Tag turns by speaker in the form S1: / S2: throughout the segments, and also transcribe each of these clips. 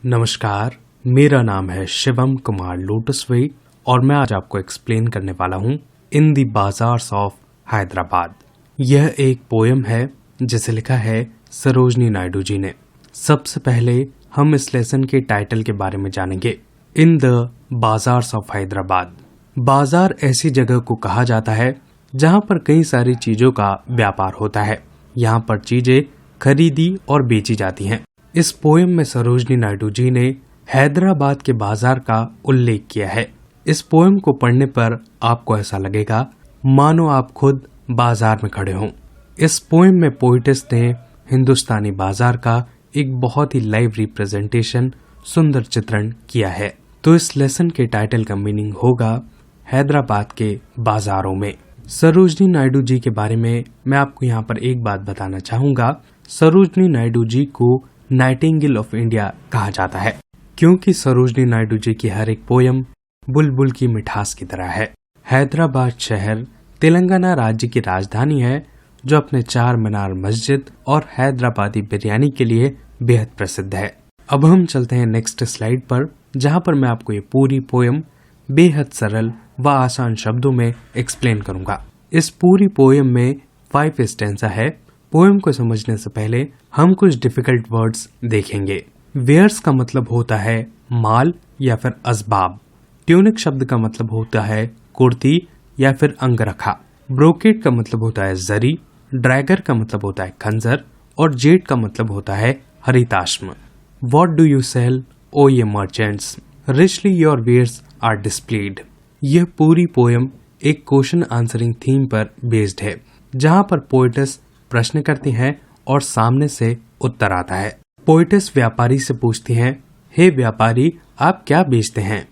S1: नमस्कार, मेरा नाम है शिवम कुमार लोटसवे और मैं आज आपको एक्सप्लेन करने वाला हूँ इन दी बाजार्स ऑफ हैदराबाद। यह एक पोयम है जिसे लिखा है सरोजनी नायडू जी ने। सबसे पहले हम इस लेसन के टाइटल के बारे में जानेंगे। In the bazaars of Hyderabad. बाजार ऐसी जगह को कहा जाता है जहाँ पर कई सारी चीजों का व्यापार होता है। यहाँ पर चीजें खरीदी और बेची जाती हैं। इस पोएम में सरोजनी नायडू जी ने हैदराबाद के बाजार का उल्लेख किया है। इस पोएम को पढ़ने पर आपको ऐसा लगेगा मानो आप खुद बाजार में खड़े हों। इस पोएम में पोइटेस ने हिंदुस्तानी बाजार का एक बहुत ही लाइव रिप्रेजेंटेशन, सुंदर चित्रण किया है। तो इस लेसन के टाइटल का मीनिंग होगा हैदराबाद के बाजारों में। सरोजनी नायडू जी के बारे में मैं आपको यहाँ पर एक बात बताना चाहूंगा। सरोजनी नायडू जी को नाइटिंगेल ऑफ इंडिया कहा जाता है क्योंकि सरोजनी नायडू जी की हर एक पोयम बुलबुल की मिठास की तरह है। हैदराबाद शहर तेलंगाना राज्य की राजधानी है जो अपने चार मीनार मस्जिद और हैदराबादी बिरयानी के लिए बेहद प्रसिद्ध है। अब हम चलते हैं नेक्स्ट स्लाइड पर, जहां पर मैं आपको ये पूरी पोयम बेहद सरल व आसान शब्दों में एक्सप्लेन करूंगा। इस पूरी पोयम में 5 स्टैंजा है। पोएम को समझने से पहले हम कुछ डिफिकल्ट वर्ड्स देखेंगे। वेयर्स का मतलब होता है माल या फिर असबाब। ट्यूनिक शब्द का मतलब होता है कुर्ती या फिर अंगरखा। ब्रोकेड का मतलब होता है जरी। ड्रैगर का मतलब होता है खंजर और जेड का मतलब होता है हरिताश्म। What do you sell O ye merchants, richly your wares are displayed. यह पूरी पोएम एक क्वेश्चन आंसरिंग थीम पर बेस्ड है, जहां पर पोएटेस प्रश्न करती हैं और सामने से उत्तर आता है। पोएटेस व्यापारी से पूछती हैं, हे व्यापारी आप क्या बेचते हैं।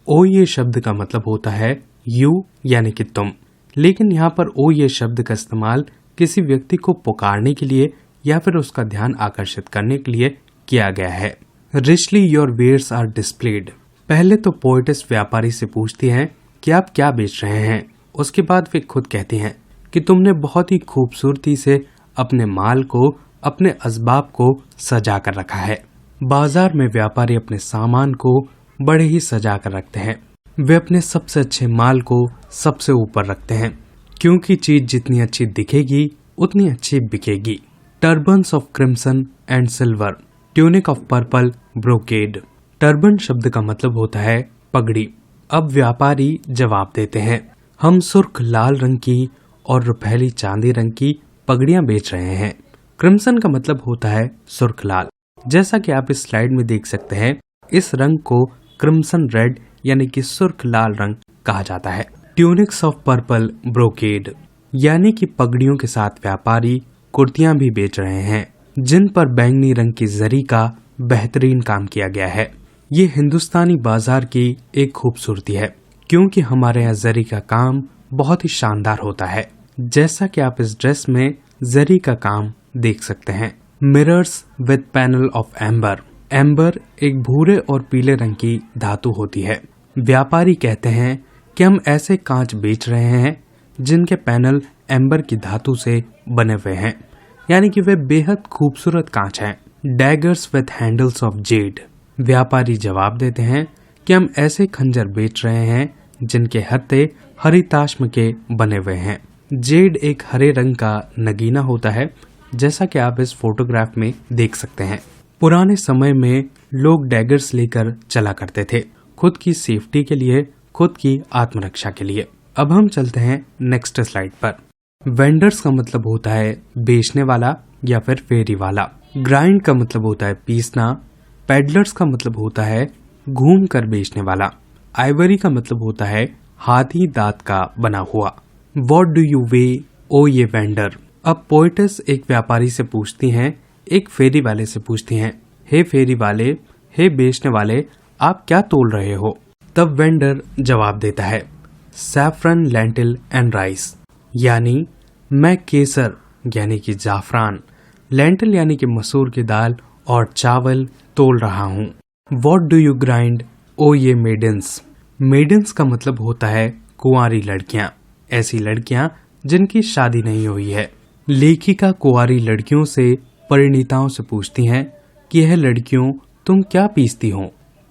S1: ओ ये शब्द का मतलब होता है यू यानी कि तुम, लेकिन यहाँ पर ओ ये शब्द का इस्तेमाल किसी व्यक्ति को पुकारने के लिए या फिर उसका ध्यान आकर्षित करने के लिए किया गया है। Richly your wares are displayed. पहले तो पोएटेस व्यापारी से पूछती हैं कि आप क्या बेच रहे हैं। उसके बाद वे खुद कहती हैं कि तुमने बहुत ही खूबसूरती से अपने माल को, अपने असबाब को सजा कर रखा है। बाजार में व्यापारी अपने सामान को बड़े ही सजा कर रखते हैं। वे अपने सबसे अच्छे माल को सबसे ऊपर रखते हैं क्योंकि चीज जितनी अच्छी दिखेगी उतनी अच्छी बिकेगी। Turbans of crimson and silver, tunic of purple brocade. Turban शब्द का मतलब होता है पगड़ी। अब व्यापारी जवाब देते हैं, हम सुर्ख लाल रंग की और रुपहली चांदी रंग की पगड़ियां बेच रहे हैं। क्रिम्सन का मतलब होता है सुर्ख लाल। जैसा कि आप इस स्लाइड में देख सकते हैं, इस रंग को क्रिम्सन रेड यानी कि सुर्ख लाल रंग कहा जाता है। ट्यूनिक्स ऑफ पर्पल ब्रोकेड यानी कि पगड़ियों के साथ व्यापारी कुर्तियां भी बेच रहे हैं जिन पर बैंगनी रंग की जरी का बेहतरीन काम किया गया है। ये हिंदुस्तानी बाजार की एक खूबसूरती है क्योंकि हमारे यहाँ जरी का काम बहुत ही शानदार होता है। जैसा कि आप इस ड्रेस में जरी का काम देख सकते हैं। Mirrors with panel of amber. Amber एक भूरे और पीले रंग की धातु होती है। व्यापारी कहते हैं कि हम ऐसे कांच बेच रहे हैं जिनके पैनल एम्बर की धातु से बने हुए हैं, यानी कि वे बेहद खूबसूरत कांच हैं। Daggers with handles of Z. व्यापारी जवाब देते हैं कि हम ऐसे खंजर बेच रहे हैं जिनके हत्थे हरिताश्म के बने हुए हैं। जेड एक हरे रंग का नगीना होता है, जैसा कि आप इस फोटोग्राफ में देख सकते हैं। पुराने समय में लोग डैगर्स लेकर चला करते थे, खुद की सेफ्टी के लिए, खुद की आत्मरक्षा के लिए। अब हम चलते हैं नेक्स्ट स्लाइड पर। वेंडर्स का मतलब होता है बेचने वाला या फिर फेरी वाला। ग्राइंड का मतलब होता है पीसना। पेडलर्स का मतलब होता है घूम कर बेचने वाला। आइवरी का मतलब होता है हाथी दांत का बना हुआ। व्हाट डू यू वे ओ ये वेंडर। अब पोएटेस एक व्यापारी से पूछती हैं, एक फेरी वाले से पूछती हैं, हे फेरी वाले, हे बेचने वाले, आप क्या तोल रहे हो। तब वेंडर जवाब देता है, सैफरन लेंटिल एंड राइस, यानी मैं केसर यानी कि जाफरान, लेंटिल यानी कि मसूर की दाल और चावल तोल रहा हूँ। व्हाट डू यू ग्राइंड ओ ये मेडन्स। मेडन्स का मतलब होता है कुंवारी लड़कियां, ऐसी लड़कियां जिनकी शादी नहीं हुई है। लेखिका कुंवारी लड़कियों से परिणीताओं से पूछती हैं कि यह लड़कियों तुम क्या पीसती हो?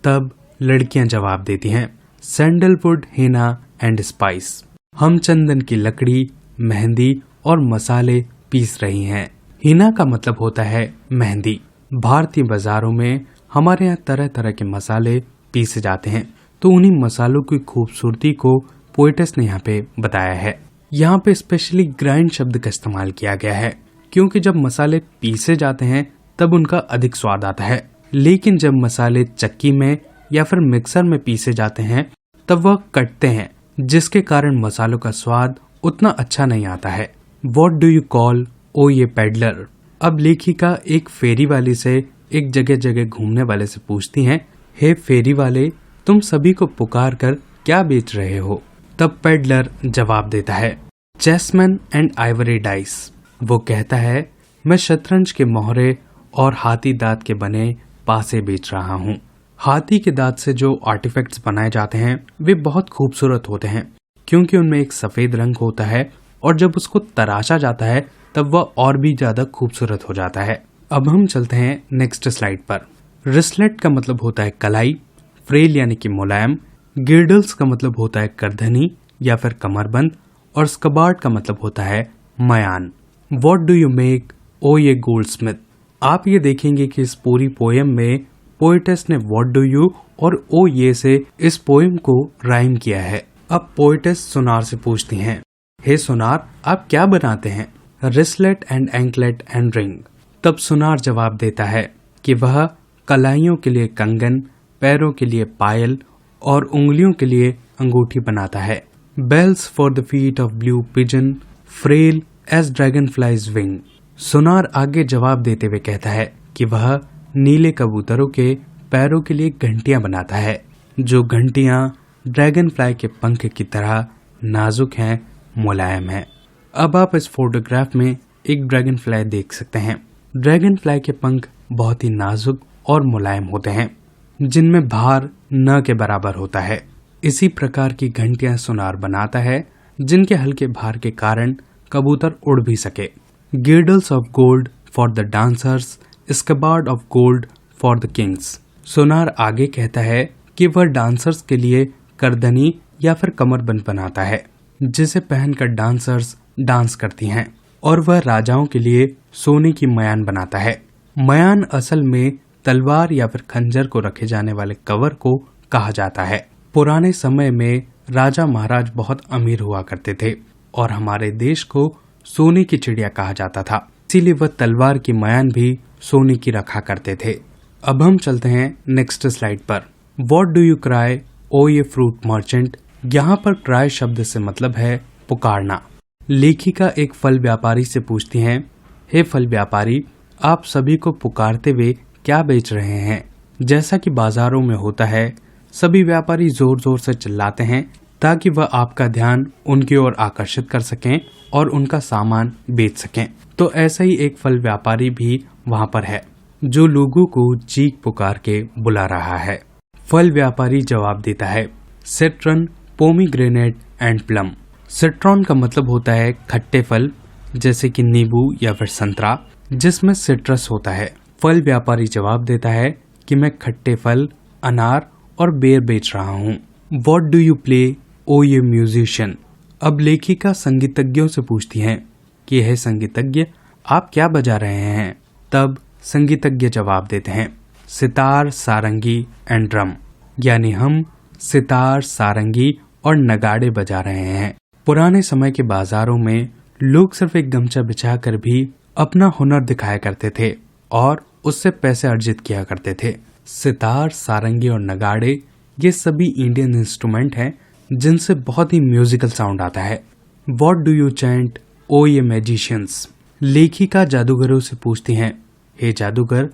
S1: तब लड़कियां जवाब देती हैं, सैंडलवुड, हिना एंड स्पाइस। हम चंदन की लकड़ी, मेहंदी और मसाले पीस रही हैं। हिना का मतलब होता है मेहंदी। भारतीय बाजारों में हमारे यहाँ तरह तरह के मसाले पीसे जाते हैं, तो उन्हीं मसालों की खूबसूरती को पोएटस ने यहाँ पे बताया है। यहाँ पे स्पेशली ग्राइंड शब्द का इस्तेमाल किया गया है, क्योंकि जब मसाले पीसे जाते हैं तब उनका अधिक स्वाद आता है, लेकिन जब मसाले चक्की में या फिर मिक्सर में पीसे जाते हैं तब वह कटते हैं, जिसके कारण मसालों का स्वाद उतना अच्छा नहीं आता है। वॉट डू यू कॉल ओ ये पेडलर? अब लेखिका एक फेरी वाली से एक जगह जगह घूमने वाले से पूछती हैं, हे फेरी वाले, तुम सभी को पुकार कर क्या बेच रहे हो? तब पेडलर जवाब देता है, चेसमैन एंड आइवरी डाइस। वो कहता है, मैं शतरंज के मोहरे और हाथी दांत के बने पासे बेच रहा हूँ। हाथी के दांत से जो आर्टिफैक्ट्स बनाए जाते हैं वे बहुत खूबसूरत होते हैं, क्योंकि उनमें एक सफेद रंग होता है और जब उसको तराशा जाता है तब वह और भी ज्यादा खूबसूरत हो जाता है। अब हम चलते हैं नेक्स्ट स्लाइड पर। रिस्लेट का मतलब होता है कलाई, फ्रेल यानी कि मुलायम, गिर्डल्स का मतलब होता है करधनी या फिर कमरबंद, और स्कबार्ड का मतलब होता है मयान। वॉट डू यू मेक ओ ये गोल्डस्मिथ? आप ये देखेंगे कि इस पूरी पोएम में पोएटस ने वॉट डू यू और ओ ये से इस पोएम को राइम किया है। अब पोएटस सुनार से पूछती हैं, हे सुनार, आप क्या बनाते हैं? रिस्लेट एंड एंकलेट एंड रिंग। तब सुनार जवाब देता है कि वह कलाइयों के लिए कंगन, पैरों के लिए पायल और उंगलियों के लिए अंगूठी बनाता है। Bells for the feet of blue pigeon, frail as dragonfly's wing. सुनार आगे जवाब देते हुए कहता है कि वह नीले कबूतरों के पैरों के लिए घंटियां बनाता है, जो घंटियां ड्रैगन फ्लाई के पंख की तरह नाजुक हैं, मुलायम हैं। अब आप इस फोटोग्राफ में एक ड्रैगन फ्लाई देख सकते हैं। ड्रैगन फ्लाई के पंख बहुत ही नाजुक और मुलायम होते हैं, जिनमें भार न के बराबर होता है। इसी प्रकार की घंटियां सुनार बनाता है, जिनके हल्के भार के कारण कबूतर उड़ भी सके। Girdles of gold for the dancers, scabbard of gold for the kings. सुनार आगे कहता है कि वह डांसर्स के लिए करदनी या फिर कमरबंद बनाता है, जिसे पहनकर डांसर्स डांस करती हैं, और वह राजाओं के लिए सोने की मयान बनाता है। मयान असल में तलवार या फिर खंजर को रखे जाने वाले कवर को कहा जाता है। पुराने समय में राजा महाराज बहुत अमीर हुआ करते थे और हमारे देश को सोने की चिड़िया कहा जाता था, इसीलिए वह तलवार की मयान भी सोने की रखा करते थे। अब हम चलते हैं नेक्स्ट स्लाइड पर। वॉट डू यू क्राई ओ ये फ्रूट मर्चेंट? यहाँ पर क्राई शब्द से मतलब है पुकारना। लेखिका एक फल व्यापारी से पूछती हैं, हे फल व्यापारी, आप सभी को पुकारते हुए क्या बेच रहे हैं? जैसा कि बाजारों में होता है, सभी व्यापारी जोर जोर से चिल्लाते हैं ताकि वह आपका ध्यान उनकी ओर आकर्षित कर सकें और उनका सामान बेच सकें। तो ऐसा ही एक फल व्यापारी भी वहाँ पर है, जो लोगों को चीख पुकार के बुला रहा है। फल व्यापारी जवाब देता है, citron, pomegranate and plum. Citron का मतलब होता है खट्टे फल, जैसे कि नींबू या फिर संतरा, जिसमें सिट्रस होता है। फल व्यापारी जवाब देता है कि मैं खट्टे फल, अनार और बेर बेच रहा हूँ। वॉट डू यू प्ले ओ ये म्यूजिशियन? अब लेखिका संगीतज्ञों से पूछती हैं कि यह संगीतज्ञ, आप क्या बजा रहे हैं? तब संगीतज्ञ जवाब देते हैं, सितार, सारंगी एंड ड्रम, यानी हम सितार, सारंगी और नगाड़े बजा रहे हैं। पुराने समय के बाजारों में लोग सिर्फ एक गमछा बिछाकर भी अपना हुनर दिखाया करते थे और उससे पैसे अर्जित किया करते थे। सितार, सारंगी और नगाड़े ये सभी इंडियन इंस्ट्रूमेंट हैं, जिनसे बहुत ही म्यूजिकल साउंड आता है। वॉट डू यू चैंट ओ ये मैजिशियंस? लेखिका जादूगरों से पूछती हैं, हे जादूगर,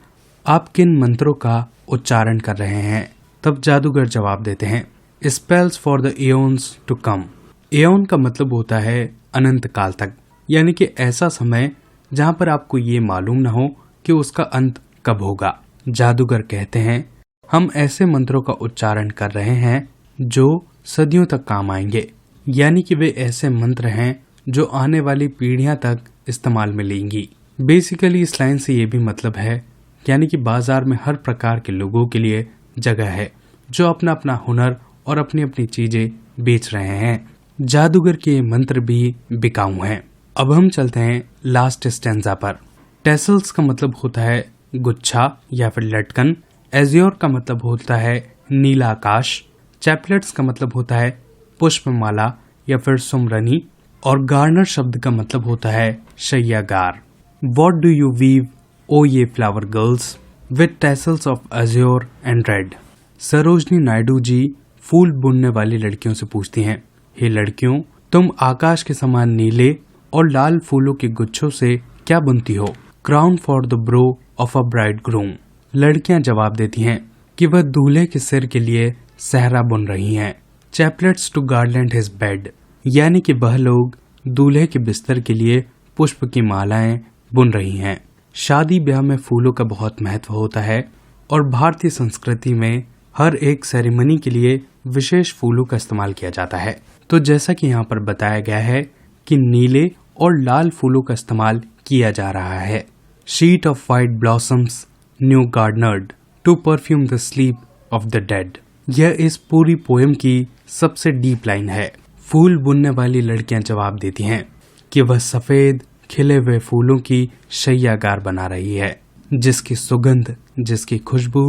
S1: आप किन मंत्रों का उच्चारण कर रहे हैं? तब जादूगर जवाब देते हैं, spells for the aeons to come. Aeon का मतलब होता है अनंत काल तक, यानी कि ऐसा समय जहाँ पर आपको ये मालूम न हो कि उसका अंत कब होगा। जादूगर कहते हैं, हम ऐसे मंत्रों का उच्चारण कर रहे हैं जो सदियों तक काम आएंगे, यानी कि वे ऐसे मंत्र हैं जो आने वाली पीढ़ियां तक इस्तेमाल में लेंगी। बेसिकली इस लाइन से ये भी मतलब है यानी कि बाजार में हर प्रकार के लोगों के लिए जगह है जो अपना अपना हुनर और अपनी अपनी चीजें बेच रहे हैं। जादूगर के ये मंत्र भी बिकाऊ हैं। अब हम चलते हैं लास्ट स्टैंजा पर। टेसल्स का मतलब होता है गुच्छा या फिर लटकन। एज्योर का मतलब होता है नीला आकाश। चैपलेट्स का मतलब होता है पुष्पमाला या फिर सुमरनी। और गार्नर शब्द का मतलब होता है शैयागार। What do you weave O ye flower girls with tassels of azure and red. Sarojini Naidu ji फूल बुनने वाली लड़कियों से पूछती हैं, हे लड़कियों, तुम आकाश के समान नीले और लाल फूलों के गुच्छों से क्या बुनती हो? Crown for the bro of a bride groom. लड़कियां जवाब देती हैं कि वह दूल्हे के सिर के लिए सहरा बुन रही हैं। Chaplets to garland his bed, यानी कि वह लोग दूल्हे के बिस्तर के लिए पुष्प की मालाएं बुन रही हैं। शादी ब्याह में फूलों का बहुत महत्व होता है और भारतीय संस्कृति में हर एक सेरेमनी के लिए विशेष फूलों का इस्तेमाल किया जाता है। तो जैसा कि यहाँ पर बताया गया है कि नीले और लाल फूलों का इस्तेमाल किया जा रहा है। Sheet of white blossoms new garnered to perfume the sleep of the dead. यह इस पूरी पोएम की सबसे डीप लाइन है। फूल बुनने वाली लड़कियां जवाब देती हैं कि वह सफेद खिले हुए फूलों की शैयागार बना रही है, जिसकी सुगंध, जिसकी खुशबू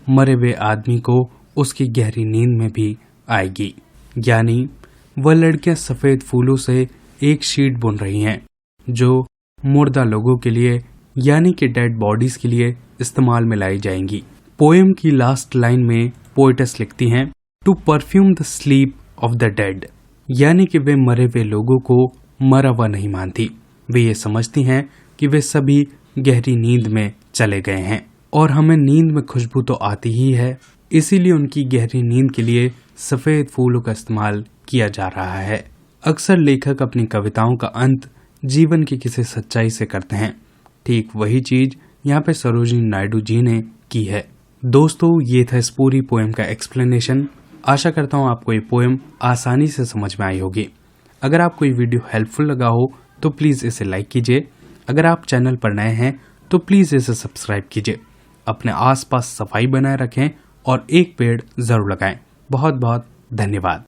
S1: मरे हुए आदमी को उसकी गहरी नींद में भी आएगी। यानी वह लड़कियां सफेद फूलों से एक शीट बुन रही हैं जो मुर्दा लोगों के लिए यानी कि डेड बॉडीज के लिए इस्तेमाल में लाई जाएंगी। पोएम की लास्ट लाइन में पोएटेस लिखती हैं, to perfume the sleep of the dead, यानी कि वे मरे हुए लोगों को मरा हुआ नहीं मानती। वे ये समझती हैं कि वे सभी गहरी नींद में चले गए हैं और हमें नींद में खुशबू तो आती ही है, इसीलिए उनकी गहरी नींद के लिए सफेद फूलों का इस्तेमाल किया जा रहा है। अक्सर लेखक अपनी कविताओं का अंत जीवन की किसी सच्चाई से करते हैं। ठीक वही चीज यहाँ पे सरोजिनी नायडू जी ने की है। दोस्तों, ये था इस पूरी पोएम का एक्सप्लेनेशन। आशा करता हूँ आपको ये पोएम आसानी से समझ में आई होगी। अगर आपको ये वीडियो हेल्पफुल लगा हो तो प्लीज़ इसे लाइक कीजिए। अगर आप चैनल पर नए हैं तो प्लीज़ इसे सब्सक्राइब कीजिए। अपने आसपास सफाई बनाए रखें और एक पेड़ ज़रूर लगाएं। बहुत बहुत धन्यवाद।